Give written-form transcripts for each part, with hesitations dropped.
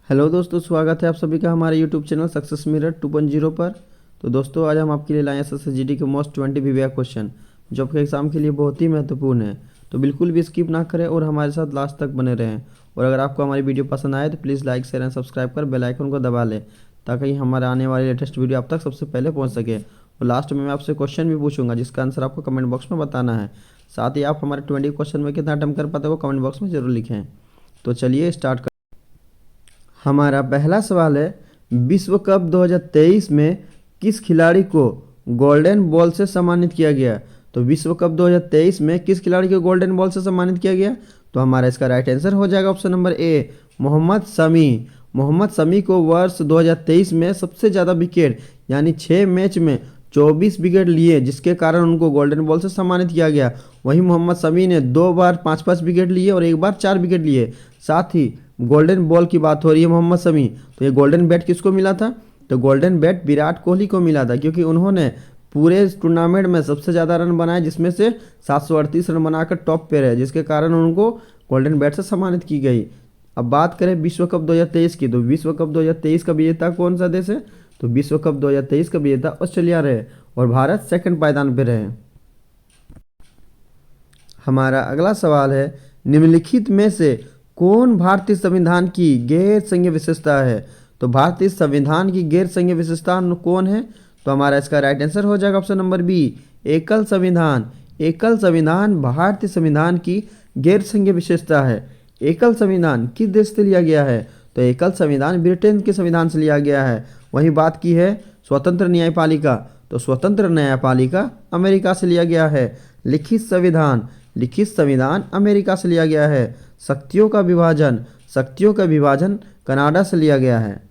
Hello दोस्तों, स्वागत है आप सभी का हमारे यूट्यूब चैनल सक्सेस मिरर 2.0 पर। तो दोस्तों, आज हम आपके लिए लाए हैं SSGD के मोस्ट 20 वीवीआई क्वेश्चन जो आपके एग्जाम के लिए बहुत ही महत्वपूर्ण है। तो बिल्कुल भी स्किप ना करें और हमारे साथ लास्ट तक बने रहें। और अगर आपको हमारी वीडियो पसंद आए तो please like share and subscribe कर बेल आइकन को दबा लें ताकि हमारे आने वाली लेटेस्ट वीडियो आप तक सबसे पहले पहुँच सके। और लास्ट में मैं आपसे क्वेश्चन भी पूछूंगा जिसका आंसर आपको कमेंट बॉक्स में बताना है। साथ ही आप हमारे 20 क्वेश्चन में कितना अटेम्प्ट कर पाते हो कमेंट बॉक्स में ज़रूर लिखें। तो चलिए स्टार्ट। हमारा पहला सवाल है, विश्व कप 2023 में किस खिलाड़ी को गोल्डन बॉल से सम्मानित किया गया? तो विश्व कप 2023 में किस खिलाड़ी को गोल्डन बॉल से सम्मानित किया गया? तो हमारा इसका राइट आंसर हो जाएगा option number A, Mohammed Shami. Mohammed Shami को वर्ष 2023 में सबसे ज़्यादा विकेट यानी 6 मैच में 24 विकेट लिए जिसके कारण उनको गोल्डन बॉल से सम्मानित किया गया। वहीं मोहम्मद शमी ने 2 बार 5-5 विकेट लिए और 1 बार 4 विकेट लिए। साथ ही गोल्डन बॉल की बात हो रही है मोहम्मद शमी, तो ये गोल्डन बैट किसको मिला था? तो गोल्डन बैट विराट कोहली को मिला था क्योंकि उन्होंने पूरे टूर्नामेंट में सबसे ज़्यादा रन बनाए जिसमें से 738 रन बनाकर टॉप पे रहे जिसके कारण उनको गोल्डन बैट से सम्मानित की गई। अब बात करें विश्व कप 2023 की, तो विश्व कप 2023 का विजेता कौन सा देश है? तो विश्व कप 2023 का विजेता ऑस्ट्रेलिया रहे और भारत सेकंड पायदान पर रहे। हमारा अगला सवाल है, निम्नलिखित में से कौन भारतीय संविधान की गैर संघीय विशेषता है? तो भारतीय संविधान की गैर संघीय विशेषता कौन है? तो हमारा इसका राइट आंसर हो जाएगा ऑप्शन नंबर बी, एकल संविधान। एकल संविधान भारतीय संविधान की गैर संघीय विशेषता है। एकल संविधान किस देश से लिया गया है? तो एकल संविधान ब्रिटेन के संविधान से लिया गया है। वहीं बात की है स्वतंत्र न्यायपालिका, तो स्वतंत्र न्यायपालिका अमेरिका से लिया गया है। लिखित संविधान, लिखित संविधान अमेरिका से लिया गया है। शक्तियों का विभाजन, शक्तियों का विभाजन कनाडा से लिया गया है।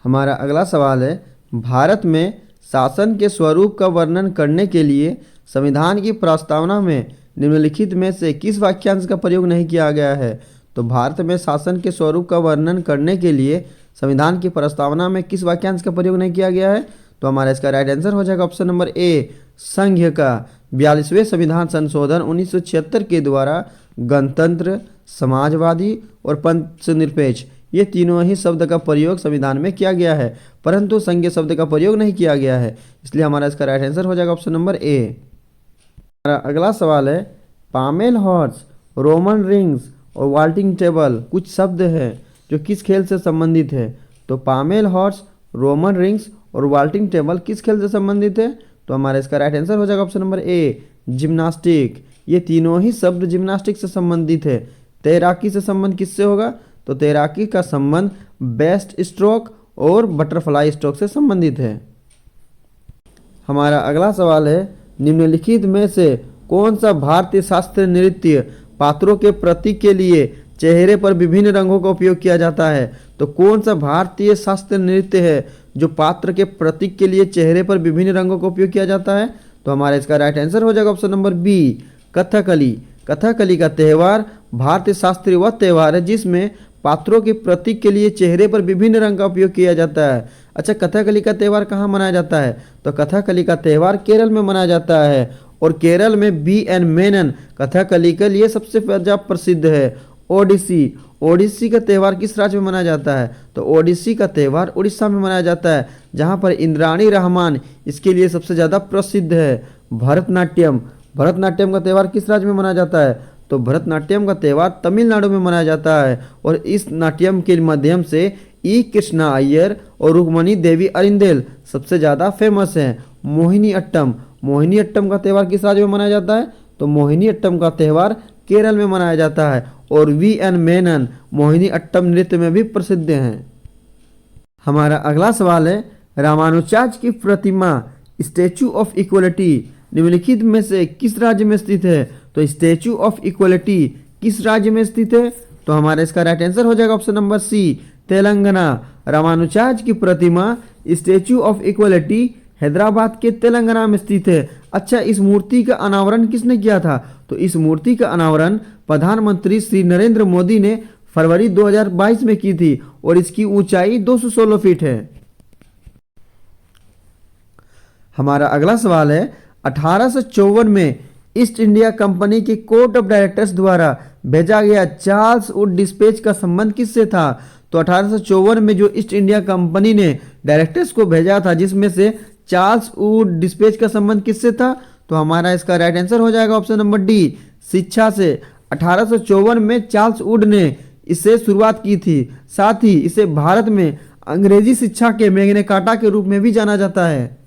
हमारा अगला सवाल है, भारत में शासन के स्वरूप का वर्णन करने के लिए संविधान की प्रस्तावना में निम्नलिखित में से किस वाक्यांश का प्रयोग नहीं किया गया है? तो भारत में शासन के स्वरूप का वर्णन करने के लिए संविधान की प्रस्तावना में किस वाक्यांश का प्रयोग नहीं किया गया है? तो हमारा इसका राइट आंसर हो जाएगा ऑप्शन नंबर ए, संघ का। 42वें संविधान संशोधन 1976 के द्वारा गणतंत्र, समाजवादी और पंचनिरपेक्ष ये तीनों ही शब्द का प्रयोग संविधान में किया गया है परंतु संघीय शब्द का प्रयोग नहीं किया गया है, इसलिए हमारा इसका राइट आंसर हो जाएगा ऑप्शन नंबर ए। हमारा अगला सवाल है, पामेल हॉर्स, रोमन रिंग्स और वाल्टिंग टेबल कुछ शब्द हैं जो किस खेल से संबंधित है? तो पामेल हॉर्स, रोमन रिंग्स और वाल्टिंग टेबल किस खेल से संबंधित है? तो हमारा इसका राइट आंसर हो जाएगा ऑप्शन नंबर ए, जिम्नास्टिक। ये तीनों ही शब्द जिम्नास्टिक से संबंधित है। तैराकी से संबंध किससे होगा? तो तैराकी का संबंध बेस्ट स्ट्रोक और बटरफ्लाई स्ट्रोक से संबंधित है। हमारा अगला सवाल है, निम्नलिखित में से कौन सा भारतीय शास्त्रीय नृत्य पात्रों के प्रतीक के लिए चेहरे पर विभिन्न रंगों का उपयोग किया जाता है? तो कौन सा भारतीय शास्त्रीय नृत्य है जो पात्र के प्रतीक के लिए चेहरे पर विभिन्न रंगों का उपयोग किया जाता है? तो हमारा इसका राइट आंसर हो जाएगा option number B, Kathakali. Kathakali का त्यौहार भारतीय शास्त्रीय वह त्यौहार है जिसमें पात्रों के प्रतीक के लिए चेहरे पर विभिन्न रंग का उपयोग किया जाता है। अच्छा, कथकली का त्यौहार कहाँ मनाया जाता है? तो कथकली का त्यौहार केरल में मनाया जाता है और केरल में बी.एन. मेनन कथकली के लिए सबसे ज़्यादा प्रसिद्ध है। ओडिसी, ओडिसी का त्यौहार किस राज्य में मनाया जाता है? तो ओडिसी का त्यौहार उड़ीसा में मनाया जाता है जहाँ पर इंद्राणी रहमान इसके लिए सबसे ज़्यादा प्रसिद्ध है। भरतनाट्यम, भरतनाट्यम का त्यौहार किस राज्य में मनाया जाता है? तो भरतनाट्यम का त्यौहार तमिलनाडु में मनाया जाता है और इस नाट्यम के माध्यम से ई कृष्णा अय्यर और रुक्मणी देवी अरिंदेल सबसे ज़्यादा फेमस हैं। मोहिनी अट्टम, मोहिनी अट्टम का त्यौहार किस राज्य में मनाया जाता है? तो मोहिनी अट्टम का त्यौहार केरल में मनाया जाता है और वी.एन. मेनन मोहिनी अट्टम नृत्य में भी प्रसिद्ध हैं। हमारा अगला सवाल है, रामानुजाचार्य की प्रतिमा स्टैचू ऑफ इक्वलिटी निम्नलिखित में से किस राज्य में स्थित है? तो स्टैचू ऑफ इक्वलिटी किस राज्य में स्थित है? तो हमारा इसका राइट आंसर हो जाएगा option number C, Telangana. Ramanujacharya की प्रतिमा स्टैचू ऑफ इक्वलिटी हैदराबाद के तेलंगाना में स्थित है। अच्छा, इस मूर्ति का अनावरण किसने किया था? तो इस मूर्ति का अनावरण प्रधानमंत्री श्री नरेंद्र मोदी ने फरवरी 2022 में की थी और इसकी ऊंचाई 216 फीट है। हमारा अगला सवाल है, 1854 में ईस्ट इंडिया कंपनी के कोर्ट ऑफ डायरेक्टर्स द्वारा भेजा गया चार्ल्स वुड डिस्पैच का संबंध किससे था? तो 1854 में जो ईस्ट इंडिया कंपनी ने डायरेक्टर्स को भेजा था, जिसमें से चार्ल्स वुड डिस्पैच का संबंध किससे था? तो हमारा इसका राइट आंसर हो जाएगा ऑप्शन नंबर डी, शिक्षा से। 1854 में चार्ल्स वुड ने इसे शुरुआत की थी। साथ ही इसे भारत में अंग्रेजी शिक्षा के मैग्ना कार्टा के रूप में भी जाना जाता है।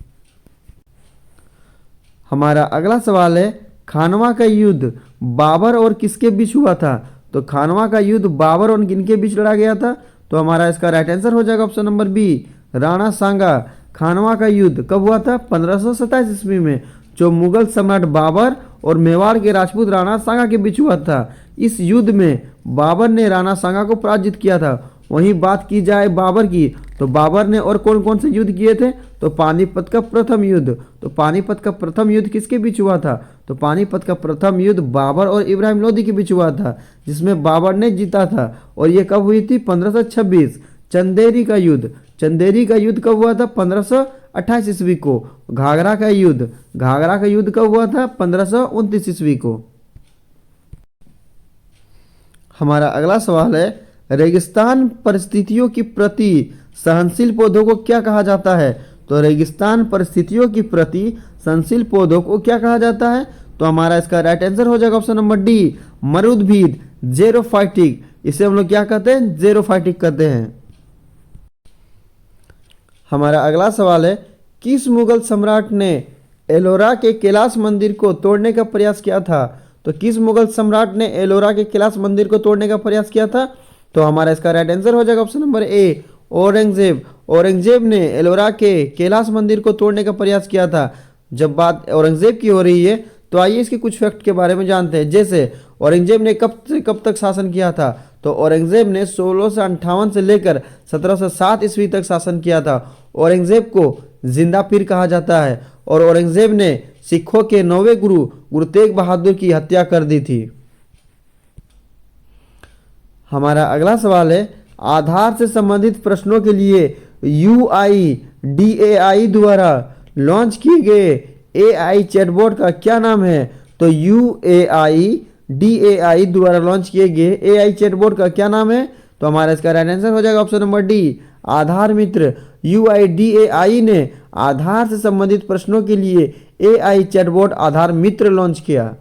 हमारा अगला सवाल है, खानवा का युद्ध बाबर और किसके बीच हुआ था? तो खानवा का युद्ध बाबर और किनके बीच लड़ा गया था? तो हमारा इसका राइट आंसर हो जाएगा ऑप्शन नंबर बी, राणा सांगा। खानवा का युद्ध कब हुआ था? 1527 ईस्वी में, जो मुगल सम्राट बाबर और मेवाड़ के राजपूत राणा सांगा के बीच हुआ था। इस युद्ध में बाबर ने राणा सांगा को पराजित किया था। वहीं बात की जाए बाबर की, तो बाबर ने और कौन कौन से युद्ध किए थे? तो पानीपत का प्रथम युद्ध। तो पानीपत का प्रथम युद्ध किसके बीच हुआ था? तो पानीपत का प्रथम युद्ध बाबर और इब्राहिम लोदी के बीच हुआ था, जिसमें बाबर ने जीता था। और ये कब हुई थी? 1526। चंदेरी का युद्ध, चंदेरी का युद्ध कब हुआ था? 1528 ईस्वी को। घाघरा का युद्ध, घाघरा का युद्ध कब हुआ था? 1529 ईस्वी को। हमारा अगला सवाल है, रेगिस्तान परिस्थितियों की प्रति सहनशील पौधों को क्या कहा जाता है? तो रेगिस्तान परिस्थितियों की प्रति सहनशील पौधों को क्या कहा जाता है? तो हमारा इसका राइट आंसर हो जाएगा ऑप्शन नंबर डी, मरुद्भिद, जेरोफाइटिक। इसे हम लोग क्या कहते हैं? जेरोफाइटिक कहते हैं। हमारा अगला सवाल है, किस मुगल सम्राट ने एलोरा के कैलाश मंदिर को तोड़ने का प्रयास किया था? तो किस मुगल सम्राट ने एलोरा के कैलाश मंदिर को तोड़ने का प्रयास किया था? तो हमारा इसका राइट आंसर हो जाएगा ऑप्शन नंबर ए, औरंगजेब। औरंगजेब ने एलोरा के कैलाश मंदिर को तोड़ने का प्रयास किया था। जब बात औरंगजेब की हो रही है, तो आइए इसके कुछ फैक्ट के बारे में जानते हैं। जैसे औरंगजेब ने कब से कब तक शासन किया था? तो औरंगजेब ने 1658 से लेकर 1707 ईस्वी तक शासन किया था। औरंगजेब को जिंदा पीर कहा जाता है और औरंगजेब ने सिखों के 9वें गुरु गुरु तेग बहादुर की हत्या कर दी थी। हमारा अगला सवाल है, आधार से संबंधित प्रश्नों के लिए UIDAI द्वारा लॉन्च किए गए AI चैटबॉट का क्या नाम है? तो UIDAI द्वारा लॉन्च किए गए AI चैटबॉट का क्या नाम है? तो हमारा इसका राइट आंसर हो जाएगा ऑप्शन नंबर डी, आधार मित्र। UIDAI ने आधार से संबंधित प्रश्नों के लिए AI चैटबॉट आधार मित्र लॉन्च किया।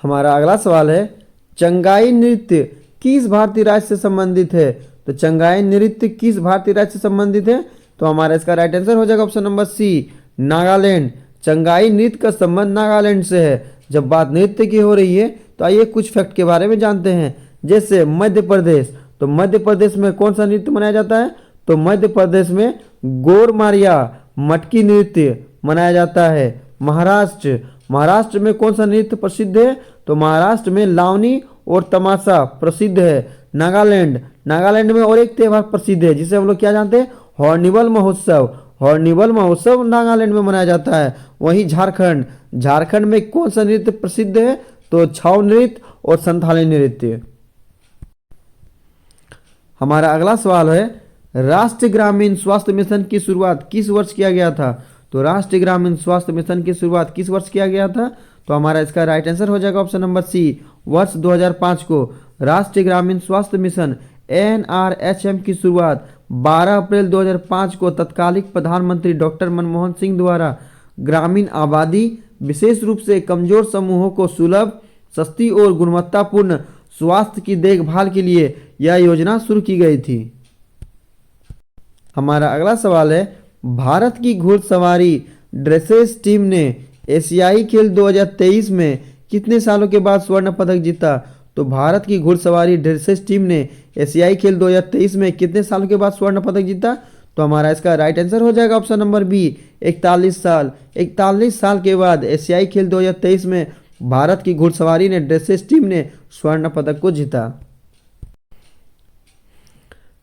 हमारा अगला सवाल है, चंगाई नृत्य किस भारतीय राज्य से संबंधित है? तो चंगाई नृत्य किस भारतीय राज्य से संबंधित है? तो हमारा इसका राइट आंसर हो जाएगा ऑप्शन नंबर सी, नागालैंड। चंगाई नृत्य का संबंध नागालैंड से है। जब बात नृत्य की हो रही है, तो आइए कुछ फैक्ट के बारे में जानते हैं। जैसे मध्य प्रदेश, तो मध्य प्रदेश में कौन सा नृत्य मनाया जाता है? तो मध्य प्रदेश में गोरमारिया मटकी नृत्य मनाया जाता है। महाराष्ट्र, महाराष्ट्र में कौन सा नृत्य प्रसिद्ध है? तो महाराष्ट्र में लावनी और तमाशा प्रसिद्ध है। नागालैंड, नागालैंड में और एक त्यौहार प्रसिद्ध है जिसे हम लोग क्या जानते हैं? हॉर्नबिल महोत्सव। हॉर्नबिल महोत्सव नागालैंड में मनाया जाता है। वहीं झारखंड, झारखंड में कौन सा नृत्य प्रसिद्ध है? तो छाऊ नृत्य और संथाली नृत्य। हमारा अगला सवाल है, राष्ट्रीय ग्रामीण स्वास्थ्य मिशन की शुरुआत किस वर्ष किया गया था? तो राष्ट्रीय ग्रामीण स्वास्थ्य मिशन की शुरुआत किस वर्ष किया गया था? तो हमारा इसका राइट आंसर हो जाएगा ऑप्शन नंबर सी, वर्ष 2005 को। राष्ट्रीय ग्रामीण स्वास्थ्य मिशन NRHM की शुरुआत 12 अप्रैल 2005 को तत्कालिक प्रधानमंत्री डॉक्टर मनमोहन सिंह द्वारा ग्रामीण आबादी, विशेष रूप से कमजोर समूहों को सुलभ, सस्ती और गुणवत्तापूर्ण स्वास्थ्य की देखभाल के लिए यह योजना शुरू की गई थी। हमारा अगला सवाल है, भारत की घुड़सवारी ड्रेसेस टीम ने एशियाई खेल 2023 में कितने सालों के बाद स्वर्ण पदक जीता? तो भारत की घुड़सवारी ड्रेसेस टीम ने एशियाई खेल 2023 में कितने सालों के बाद स्वर्ण पदक जीता? तो हमारा इसका राइट आंसर हो जाएगा ऑप्शन नंबर बी, 41 साल। 41 साल के बाद एशियाई खेल 2023 में भारत की घुड़सवारी ने ड्रेसेस टीम ने स्वर्ण पदक को जीता।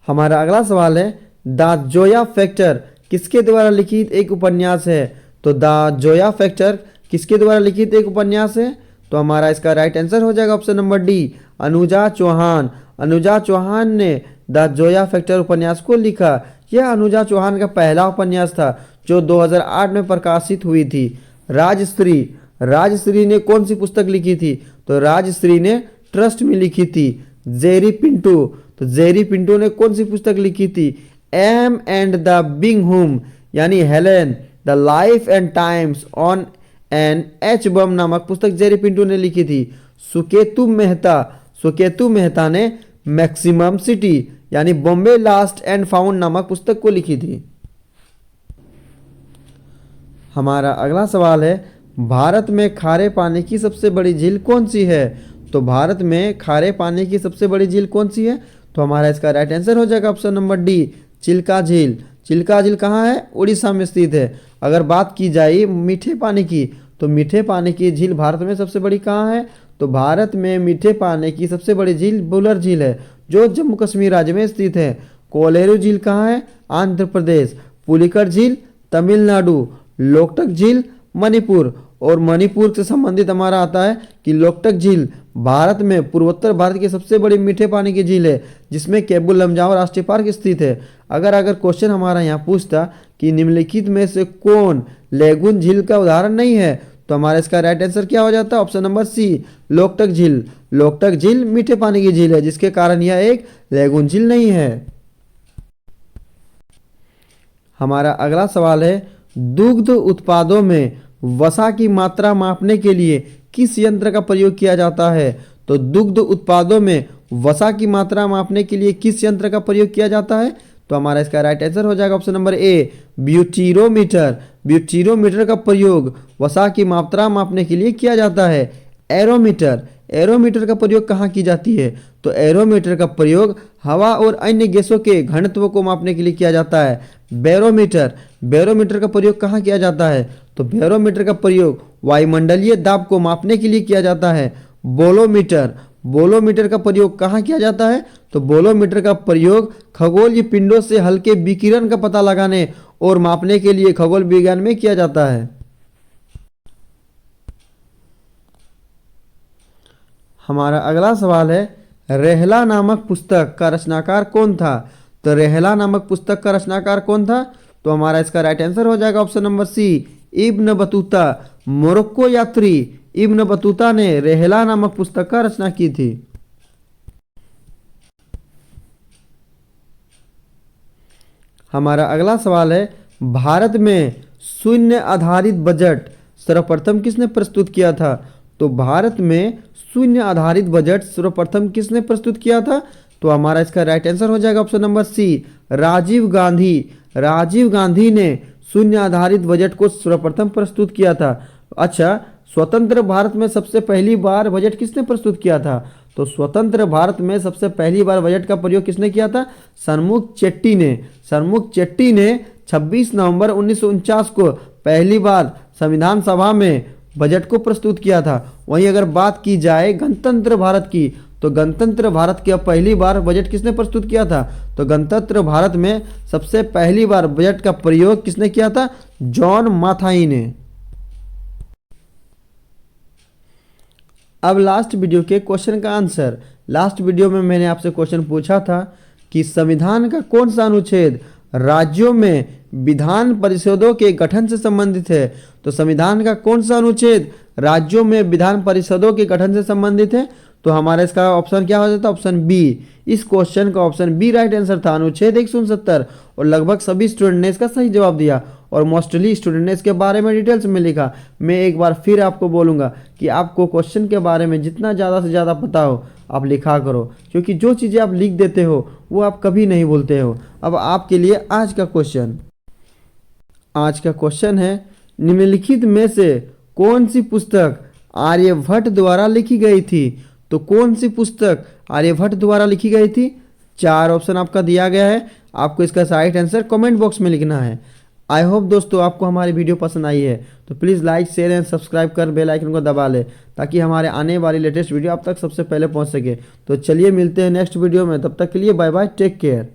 हमारा अगला सवाल है, द जोया फैक्टर किसके द्वारा लिखित एक उपन्यास है? तो द जोया फैक्टर किसके द्वारा लिखित एक उपन्यास है? तो हमारा इसका राइट आंसर हो जाएगा option number D, Anuja Chauhan. Anuja Chauhan ने द जोया फैक्टर उपन्यास को लिखा। यह अनुजा चौहान का पहला उपन्यास था जो 2008 में प्रकाशित हुई थी। राजश्री, राजश्री ने कौन सी पुस्तक लिखी थी? तो राजश्री ने ट्रस्ट में लिखी थी। जेरी पिंटू, तो जेरी पिंटू ने कौन सी पुस्तक लिखी थी? M and the big Hoom यानी Helen the life and times on an H bomb नामक पुस्तक जेरी पिंटू ने लिखी थी। सुकेतु मेहता, सुकेतु मेहता ने मैक्सिमम सिटी यानी बॉम्बे लास्ट एंड फाउंड नामक पुस्तक को लिखी थी। हमारा अगला सवाल है, भारत में खारे पानी की सबसे बड़ी झील कौन सी है? तो भारत में खारे पानी की सबसे बड़ी झील कौन सी है? तो हमारा इसका राइट आंसर हो जाएगा ऑप्शन नंबर डी, चिल्का झील। चिल्का झील कहाँ है? उड़ीसा में स्थित है। अगर बात की जाए मीठे पानी की, तो मीठे पानी की झील भारत में सबसे बड़ी कहाँ है? तो भारत में मीठे पानी की सबसे बड़ी झील बुलर झील है, जो जम्मू कश्मीर राज्य में स्थित है। कोलेरू झील कहाँ है? आंध्र प्रदेश। पुलिकट झील तमिलनाडु। लोकटक झील मणिपुर। और मणिपुर से संबंधित हमारा आता है कि लोकटक झील भारत में पूर्वोत्तर भारत की सबसे बड़ी मीठे पानी की झील है, जिसमें केबुल लमजाओ राष्ट्रीय पार्क स्थित है। अगर क्वेश्चन हमारा यहाँ पूछता कि निम्नलिखित में से कौन लेगुन झील का उदाहरण नहीं है, तो हमारा इसका राइट आंसर क्या हो जाता है? ऑप्शन नंबर सी, लोकटक झील। लोकटक झील मीठे पानी की झील है, जिसके कारण यह एक लेगुन झील नहीं है। हमारा अगला सवाल है, दुग्ध उत्पादों में वसा की मात्रा मापने के लिए किस यंत्र का प्रयोग किया जाता है? तो दुग्ध उत्पादों में वसा की मात्रा मापने के लिए किस यंत्र का प्रयोग किया जाता है? तो हमारा इसका राइट आंसर हो जाएगा ऑप्शन नंबर ए, ब्यूटीरोमीटर। ब्यूटीरोमीटर का प्रयोग वसा की मात्रा मापने के लिए किया जाता है। एरोमीटर, एरोमीटर का प्रयोग कहाँ की जाती है? तो एरोमीटर का प्रयोग हवा और अन्य गैसों के घनत्व को मापने के लिए किया जाता है। बैरोमीटर, बैरोमीटर का प्रयोग कहाँ किया जाता है? तो बैरोमीटर का प्रयोग वायुमंडलीय दाब को मापने के लिए किया जाता है। बोलोमीटर, बोलोमीटर का प्रयोग कहाँ किया जाता है? तो बोलोमीटर का प्रयोग खगोलीय पिंडों से हल्के विकिरण का पता लगाने और मापने के लिए खगोल विज्ञान में किया जाता है। हमारा अगला सवाल है, रेहला नामक पुस्तक का रचनाकार कौन था? तो रेहला नामक पुस्तक का रचनाकार कौन था? तो हमारा इसका राइट आंसर हो जाएगा option number C, Ibn Battuta. Morocco यात्री इब्न बतूता ने रेहला नामक पुस्तक का रचना की थी। हमारा अगला सवाल है, भारत में शून्य आधारित बजट सर्वप्रथम किसने प्रस्तुत किया था? तो भारत में शून्य आधारित बजट सर्वप्रथम किसने प्रस्तुत किया था? तो हमारा इसका राइट आंसर हो जाएगा option number C, Rajiv Gandhi. Rajiv Gandhi ने शून्य आधारित बजट को सर्वप्रथम प्रस्तुत किया था। अच्छा, स्वतंत्र भारत में सबसे पहली बार बजट किसने प्रस्तुत किया था? तो स्वतंत्र भारत में सबसे पहली बार बजट का प्रयोग किसने किया था? सन्मुख चेट्टी ने। सन्मुख चेट्टी ने 26 नवंबर 1949 को पहली बार संविधान सभा में बजट को प्रस्तुत किया था। वहीं अगर बात की जाए गणतंत्र भारत की, तो गणतंत्र भारत की पहली बार बजट किसने प्रस्तुत किया था? तो गणतंत्र भारत में सबसे पहली बार बजट का प्रयोग किसने किया था? जॉन माथाई ने। अब लास्ट वीडियो के क्वेश्चन का आंसर। लास्ट वीडियो में मैंने आपसे क्वेश्चन पूछा था कि संविधान का कौन सा अनुच्छेद राज्यों में विधान परिषदों के गठन से संबंधित है? तो संविधान का कौन सा अनुच्छेद राज्यों में विधान परिषदों के गठन से संबंधित है? तो हमारा इसका ऑप्शन क्या हो जाता है? Option B. इस क्वेश्चन का ऑप्शन बी राइट आंसर था, अनुच्छेद 169। और लगभग सभी स्टूडेंट ने इसका सही जवाब दिया और मोस्टली स्टूडेंट ने इसके बारे में डिटेल्स में लिखा। मैं एक बार फिर आपको बोलूँगा कि आपको क्वेश्चन के बारे में जितना ज़्यादा से ज़्यादा पता हो आप लिखा करो, क्योंकि जो चीज़ें आप लिख देते हो वो आप कभी नहीं भूलते हो। अब आपके लिए आज का क्वेश्चन। आज का क्वेश्चन है, निम्नलिखित में से कौन सी पुस्तक आर्यभट्ट द्वारा लिखी गई थी? तो कौन सी पुस्तक आर्यभट्ट द्वारा लिखी गई थी? 4 ऑप्शन आपका दिया गया है, आपको इसका राइट आंसर कमेंट बॉक्स में लिखना है। आई होप दोस्तों आपको हमारी वीडियो पसंद आई है, तो please like share and subscribe कर बेल आइकन को दबा ले, ताकि हमारे आने वाली लेटेस्ट वीडियो आप तक सबसे पहले पहुंच सके। तो चलिए मिलते हैं नेक्स्ट वीडियो में, तब तक के लिए बाय बाय, टेक केयर।